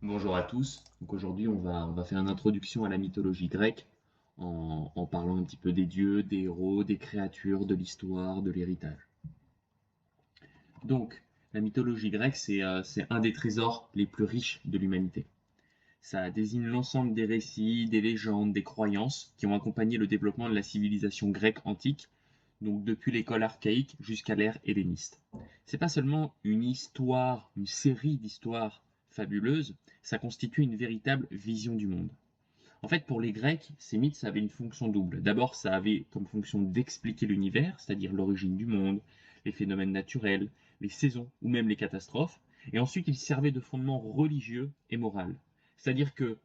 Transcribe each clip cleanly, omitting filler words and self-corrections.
Bonjour à tous. Donc aujourd'hui, on va faire une introduction à la mythologie grecque en parlant un petit peu des dieux, des héros, des créatures, de l'histoire, de l'héritage. Donc, la mythologie grecque, c'est un des trésors les plus riches de l'humanité. Ça désigne l'ensemble des récits, des légendes, des croyances qui ont accompagné le développement de la civilisation grecque antique, donc depuis l'école archaïque jusqu'à l'ère helléniste. C'est pas seulement une histoire, une série d'histoires fabuleuses, ça constitue une véritable vision du monde. En fait, pour les Grecs, ces mythes, ça avait une fonction double. D'abord, ça avait comme fonction d'expliquer l'univers, c'est-à-dire l'origine du monde, les phénomènes naturels, les saisons ou même les catastrophes. Et ensuite, ils servaient de fondement religieux et moral. C'est-à-dire que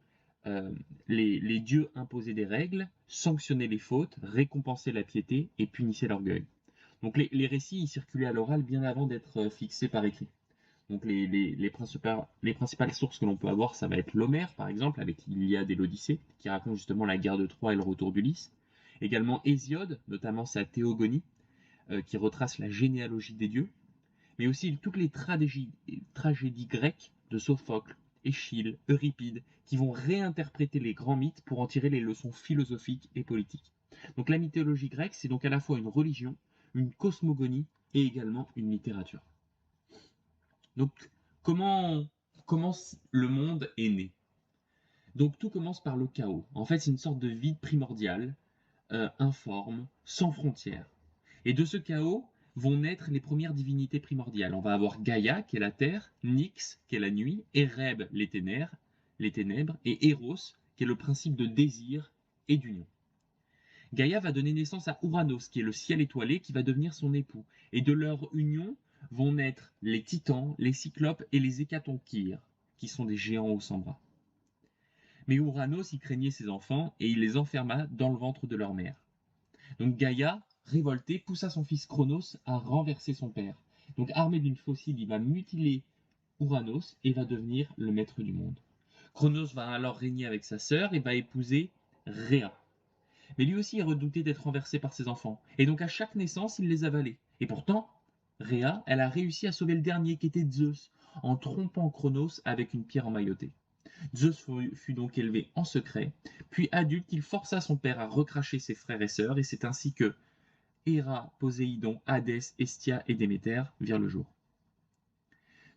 euh, les dieux imposaient des règles, sanctionnaient les fautes, récompensaient la piété et punissaient l'orgueil. Donc les récits, ils circulaient à l'oral bien avant d'être fixés par écrit. Donc les principales sources que l'on peut avoir, ça va être l'Homère, par exemple, avec l'Iliade et l'Odyssée, qui raconte justement la guerre de Troie et le retour d'Ulysse. Également Hésiode, notamment sa Théogonie, qui retrace la généalogie des dieux. Mais aussi toutes les tragédies grecques de Sophocle, Échille, Euripide, qui vont réinterpréter les grands mythes pour en tirer les leçons philosophiques et politiques. Donc la mythologie grecque, c'est donc à la fois une religion, une cosmogonie et également une littérature. Donc, comment, comment le monde est né? Donc, tout commence par le chaos. En fait, c'est une sorte de vide primordial, informe, sans frontières. Et de ce chaos vont naître les premières divinités primordiales. On va avoir Gaïa, qui est la terre, Nyx, qui est la nuit, Ereb, les ténèbres, et Eros, qui est le principe de désir et d'union. Gaïa va donner naissance à Ouranos, qui est le ciel étoilé, qui va devenir son époux. Et de leur union vont naître les titans, les cyclopes et les hécatonchires, qui sont des géants aux 100 bras. Mais Ouranos y craignait ses enfants et il les enferma dans le ventre de leur mère. Donc Gaïa, révoltée, poussa son fils Chronos à renverser son père. Donc armé d'une faucille, il va mutiler Ouranos et va devenir le maître du monde. Chronos va alors régner avec sa sœur et va épouser Rhea. Mais lui aussi est redouté d'être renversé par ses enfants, et donc à chaque naissance, il les avalait. Et pourtant, Rhea, elle a réussi à sauver le dernier qui était Zeus, en trompant Chronos avec une pierre emmaillotée. Zeus fut donc élevé en secret, puis adulte, il força son père à recracher ses frères et sœurs, et c'est ainsi que Héra, Poséidon, Hadès, Hestia et Déméter virent le jour.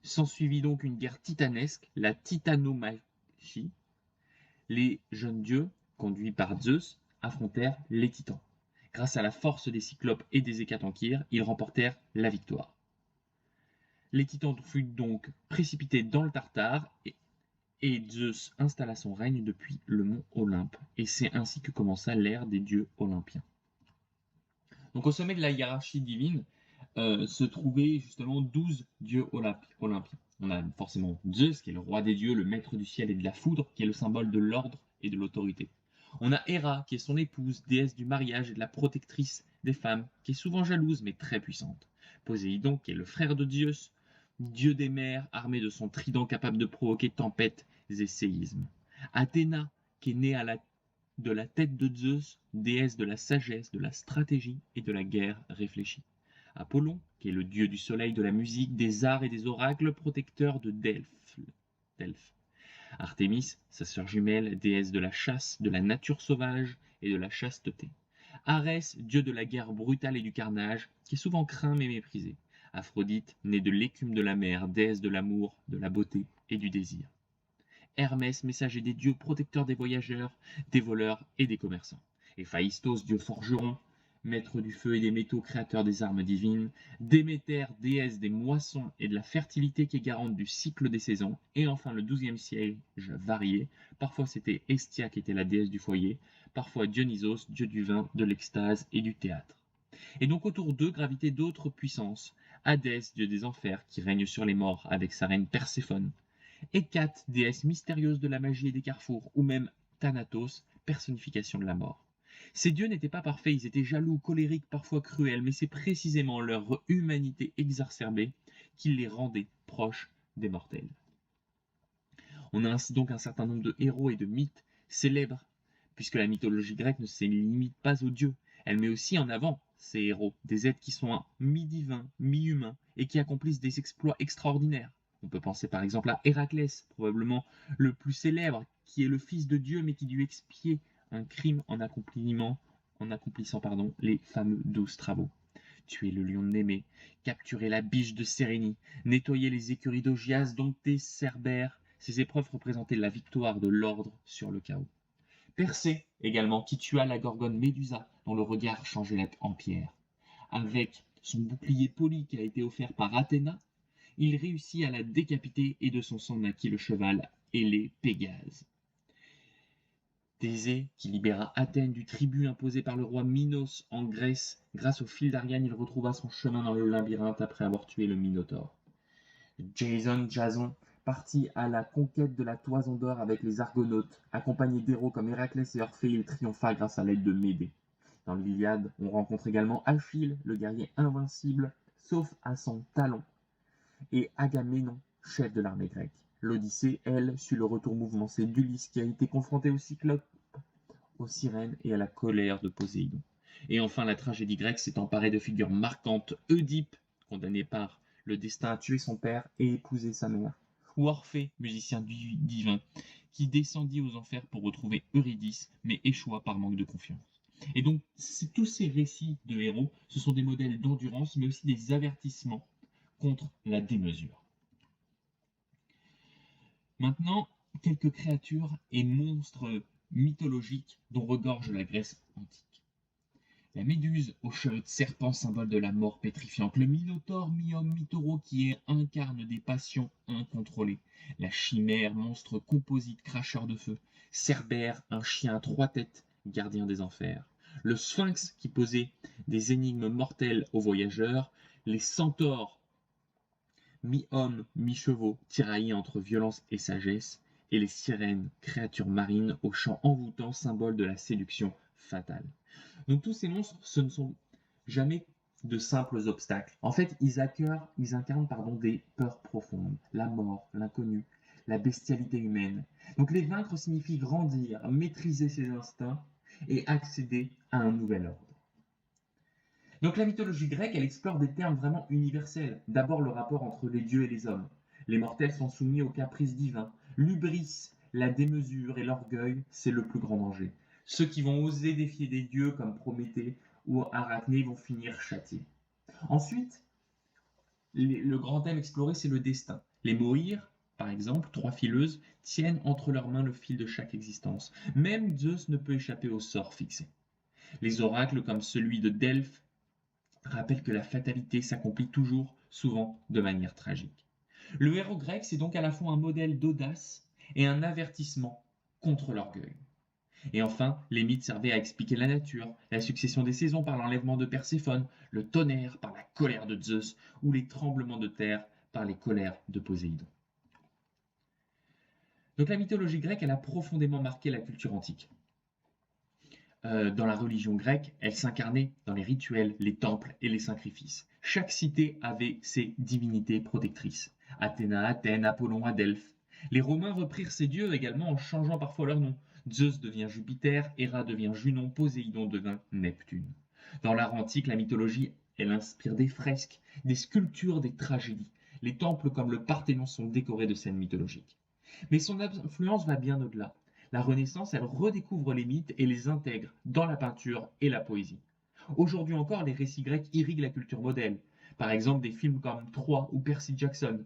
S'ensuivit donc une guerre titanesque, la titanomachie. Les jeunes dieux, conduits par Zeus, affrontèrent les titans. Grâce à la force des cyclopes et des hécatonchires, ils remportèrent la victoire. Les titans furent donc précipités dans le Tartare et Zeus installa son règne depuis le mont Olympe. Et c'est ainsi que commença l'ère des dieux olympiens. Donc au sommet de la hiérarchie divine se trouvaient justement 12 dieux olympiens. On a forcément Zeus, qui est le roi des dieux, le maître du ciel et de la foudre, qui est le symbole de l'ordre et de l'autorité. On a Héra, qui est son épouse, déesse du mariage et de la protectrice des femmes, qui est souvent jalouse mais très puissante. Poséidon, qui est le frère de Zeus, dieu des mers, armé de son trident capable de provoquer tempêtes et séismes. Athéna, qui est née de la tête de Zeus, déesse de la sagesse, de la stratégie et de la guerre réfléchie. Apollon, qui est le dieu du soleil, de la musique, des arts et des oracles, protecteur de Delphes. Artémis, sa sœur jumelle, déesse de la chasse, de la nature sauvage et de la chasteté. Arès, dieu de la guerre brutale et du carnage, qui est souvent craint mais méprisé. Aphrodite, née de l'écume de la mer, déesse de l'amour, de la beauté et du désir. Hermès, messager des dieux, protecteur des voyageurs, des voleurs et des commerçants. Héphaïstos, dieu forgeron, maître du feu et des métaux, créateur des armes divines. Déméter, déesse des moissons et de la fertilité qui est garante du cycle des saisons. Et enfin le 12e siège varié. Parfois c'était Hestia qui était la déesse du foyer, parfois Dionysos, dieu du vin, de l'extase et du théâtre. Et donc autour d'eux gravitaient d'autres puissances. Hadès, dieu des enfers, qui règne sur les morts avec sa reine Perséphone. Hécate, déesse mystérieuse de la magie et des carrefours, ou même Thanatos, personnification de la mort. Ces dieux n'étaient pas parfaits, ils étaient jaloux, colériques, parfois cruels, mais c'est précisément leur humanité exacerbée qui les rendait proches des mortels. On a ainsi donc un certain nombre de héros et de mythes célèbres, puisque la mythologie grecque ne se limite pas aux dieux, elle met aussi en avant ces héros, des êtres qui sont mi-divins, mi-humains, et qui accomplissent des exploits extraordinaires. On peut penser par exemple à Héraclès, probablement le plus célèbre, qui est le fils de Dieu mais qui dut expier un crime en accomplissant les fameux 12 travaux. Tuer le lion de Némée, capturer la biche de Sérénie, nettoyer les écuries d'Augias, dompter Cerbère. Ces épreuves représentaient la victoire de l'ordre sur le chaos. Persée également, qui tua la gorgone Médusa, dont le regard changeait en pierre. Avec son bouclier poli qui a été offert par Athéna, il réussit à la décapiter et de son sang naquit le cheval ailé Pégase. Thésée, qui libéra Athènes du tribut imposé par le roi Minos en Grèce, grâce au fil d'Ariane, il retrouva son chemin dans le labyrinthe après avoir tué le Minotaure. Jason partit à la conquête de la Toison d'Or avec les Argonautes. Accompagné d'héros comme Héraclès et Orphée, il triompha grâce à l'aide de Médée. Dans l'Iliade, on rencontre également Achille, le guerrier invincible, sauf à son talon, et Agamemnon, chef de l'armée grecque. L'Odyssée, elle, suit le retour mouvementé d'Ulysse qui a été confronté au Cyclope, aux sirènes et à la colère de Poséidon. Et enfin, la tragédie grecque s'est emparée de figures marquantes. Oedipe, condamné par le destin à tuer son père et épouser sa mère. Ou Orphée, musicien divin, qui descendit aux enfers pour retrouver Eurydice, mais échoua par manque de confiance. Et donc, tous ces récits de héros, ce sont des modèles d'endurance, mais aussi des avertissements contre la démesure. Maintenant, quelques créatures et monstres mythologiques dont regorge la Grèce antique. La méduse aux cheveux de serpent, symbole de la mort pétrifiante. Le minotaure, mi-homme, mi-taureau, qui incarne des passions incontrôlées. La chimère, monstre composite, cracheur de feu. Cerbère, un chien à 3 têtes, gardien des enfers. Le sphinx, qui posait des énigmes mortelles aux voyageurs. Les centaures, mi-homme, mi-chevaux, tiraillés entre violence et sagesse, et les sirènes, créatures marines au chant envoûtant, symbole de la séduction fatale. Donc tous ces monstres, ce ne sont jamais de simples obstacles. En fait, ils incarnent des peurs profondes, la mort, l'inconnu, la bestialité humaine. Donc les vaincre signifie grandir, maîtriser ses instincts et accéder à un nouvel ordre. Donc la mythologie grecque, elle explore des termes vraiment universels. D'abord le rapport entre les dieux et les hommes. Les mortels sont soumis aux caprices divins. L'hubris, la démesure et l'orgueil, c'est le plus grand danger. Ceux qui vont oser défier des dieux comme Prométhée ou Arachné vont finir châtiés. Ensuite, le grand thème exploré, c'est le destin. Les Moïres, par exemple, 3 fileuses, tiennent entre leurs mains le fil de chaque existence. Même Zeus ne peut échapper au sort fixé. Les oracles, comme celui de Delphes, rappelle que la fatalité s'accomplit toujours, souvent, de manière tragique. Le héros grec, c'est donc à la fois un modèle d'audace et un avertissement contre l'orgueil. Et enfin, les mythes servaient à expliquer la nature, la succession des saisons par l'enlèvement de Perséphone, le tonnerre par la colère de Zeus, ou les tremblements de terre par les colères de Poséidon. Donc la mythologie grecque, elle a profondément marqué la culture antique. Dans la religion grecque, elle s'incarnait dans les rituels, les temples et les sacrifices. Chaque cité avait ses divinités protectrices. Athéna, Athènes, Apollon à Delphes. Les Romains reprirent ces dieux également en changeant parfois leur nom. Zeus devient Jupiter, Héra devient Junon, Poséidon devint Neptune. Dans l'art antique, la mythologie, elle inspire des fresques, des sculptures, des tragédies. Les temples comme le Parthénon sont décorés de scènes mythologiques. Mais son influence va bien au-delà. La Renaissance, elle redécouvre les mythes et les intègre dans la peinture et la poésie. Aujourd'hui encore, les récits grecs irriguent la culture moderne. Par exemple, des films comme Troie ou Percy Jackson,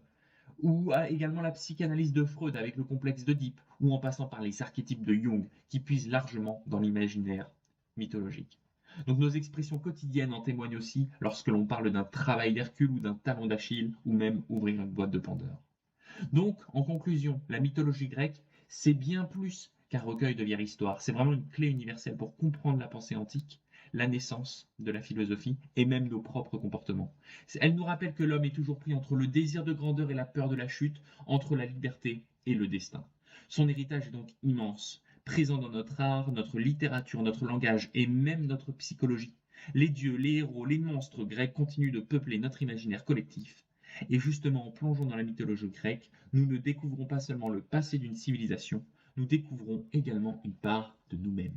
ou également la psychanalyse de Freud avec le complexe d'Oedipe, ou en passant par les archétypes de Jung, qui puisent largement dans l'imaginaire mythologique. Donc nos expressions quotidiennes en témoignent aussi lorsque l'on parle d'un travail d'Hercule ou d'un talon d'Achille, ou même ouvrir une boîte de Pandore. Donc, en conclusion, la mythologie grecque, c'est bien plus qu'un recueil de vieille histoire. C'est vraiment une clé universelle pour comprendre la pensée antique, la naissance de la philosophie et même nos propres comportements. Elle nous rappelle que l'homme est toujours pris entre le désir de grandeur et la peur de la chute, entre la liberté et le destin. Son héritage est donc immense, présent dans notre art, notre littérature, notre langage et même notre psychologie. Les dieux, les héros, les monstres grecs continuent de peupler notre imaginaire collectif. Et justement, en plongeant dans la mythologie grecque, nous ne découvrons pas seulement le passé d'une civilisation, nous découvrons également une part de nous-mêmes.